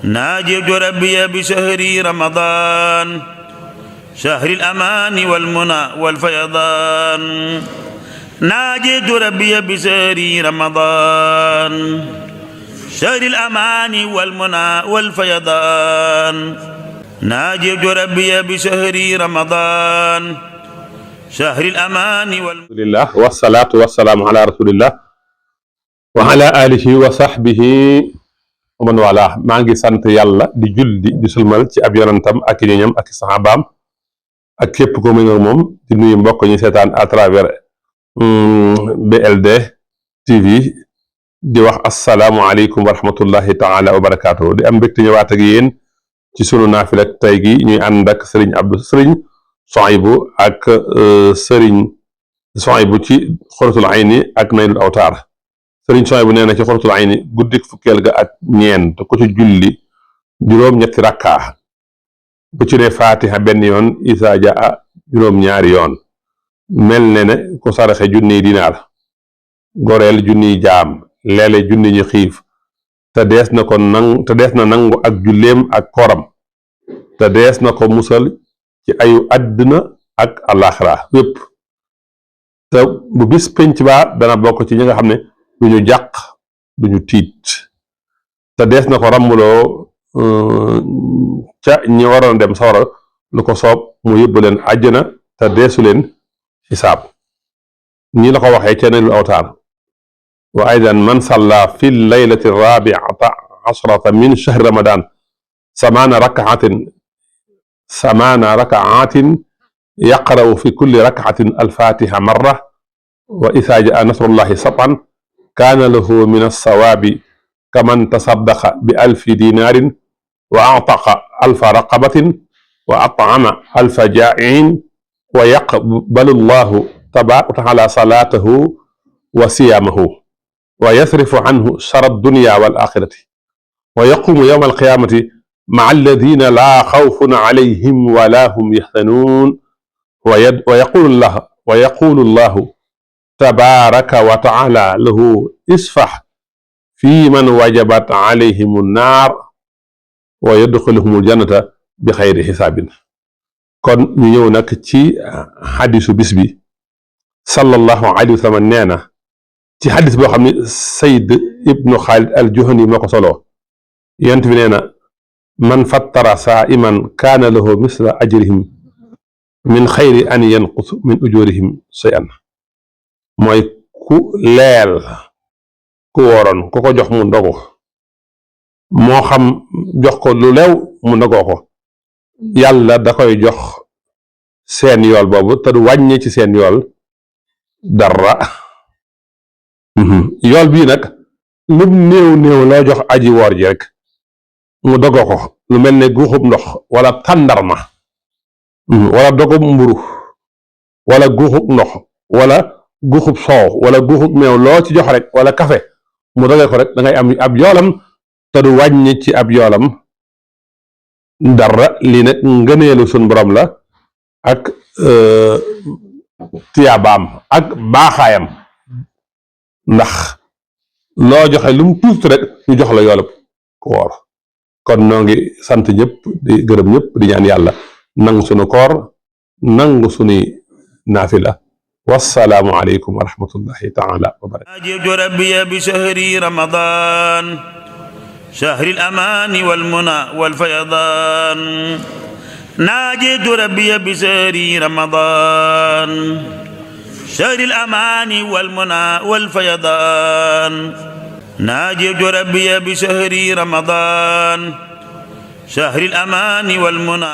ناجيت ربي بشهر رمضان شهر الأمان والمنى والفيضان ناجيت ربي بشهر رمضان شهر الأمان والمنى والفيضان ناجيت ربي بشهر رمضان شهر الأمان رسول الله والصلاة والسلام على رسول الله وعلى آله وصحبه ومن والاه. maa ngi sant yàlla di julli di sulmal ci ab yonentam ak ñoñam ak saxaabaam ak képp ko mu ngi moom di nuyu mbokk ñi seetaan à travers BLD TV di wax asalaamualeykum wa rahmatullahi taala wa barakaatu. di am mbégte ñëwaat ak yéen ci sunu naafila tey gi ñuy ànd ak Sëriñ Souhaïbou ak Sëriñ Souhaïbou ci Xuratul Ayni ak Naylul Awtaar. Sëriñ Souhaïbou nee na ci Xuratul Ayni guddik fukkeel ga ak ñeent ko ci julli juróom-ñetti rakkaa bu ci ne Fatiha benn yoon Isaa Jaa juróom-ñaari yoon mel ne ku saraxe junniy dinaar goreel junniy jaam leele junni ñu xiif te dees na nangu ak julleem ak koram te dees na ko musal ci ayu àddina ak àllaaxira yépp te bu bis penc baa dana bokk ci ñi nga xam ne duñu jàq duñu tiit te dees na ko ràmmuloo ca ñi waroon dem sawara lu ko soob mu yóbbu leen àjjana te deesu leen xisaab ñi la ko waxee ca Naylul Awtaar wa aydan man salla fi laylati rabiata ashrata min shahri ramadan samaana rakaatin yaqra'u fi kulli rakaatin alfatiha marra wa isaa jaa nasrullahi satan kaana lahu min alsawaabi kaman tasaddaqa bi alfi dinaarin wa ataqa alfa raqabatin wa at'ama alfa jaa'in wa yaqbalu llahu tabaaraka wa taala salaatahu wa siyaamahu wa yasrifu anhu shara dunya wal aaxirati wa yaquumu yawma alqiyaamati ma'a alladina laa xawfun alayhim wa laa hum yaxzanuun wa yaquulu llahu tabaaraka wa taala lahu isfax fi man wajabat alayhim annaar wa yadxiluhum aljannata bi xayri xisaabin. kon ñu ñëw nag ci xadisu bis bi sallallahu alayhi wa sallam nee na ci xadis boo xam ne Sayd ibnu Xaalid al-Juhani moo ko soloo yent bi nee na man fattara saa'iman kaana lahu misla ajrihim min xayri an yanqus min ujurihim shay'an mooy ku leel ku wóoroon ku ko jox mu ndogu moo xam jox ko lu leew mu ndogoo ko yàlla da koy jox seen yool boobu te du wàññi ci seen yool dara yool bii nag lu néew loo jox aji woor ji rek mu dogoo ko lu mel ne guuxub ndox wala tàndarma wala dogub mburu wala guuxub ndox wala guuxub soow wala guuxub meew loo ci jox rek wala kafe mu dogee ko rek da ngay am ab yoolam te du wàññi ci ab yoolam dara. lii nag ngëneelu sun borom la ak tiyaabaam ak baaxaayam ndax loo joxe lu mu tuuti rek ñu jox la yoolub ku woor. kon noo ngi sant ñëpp di gërëm ñëpp di ñaan yàlla nangu sunu koor nangu sunuy naafila. wassalaamu aleykum wa rahmatullahi taala wa barakatuh. ناجيت ربي بشهر رمضان شهر الأمان والمنى والفيضان ناجيت ربي بشهر رمضان شهر الأمان والمنى والفيضان ناجيت ربي بشهر رمضان شهر الأمان والمنى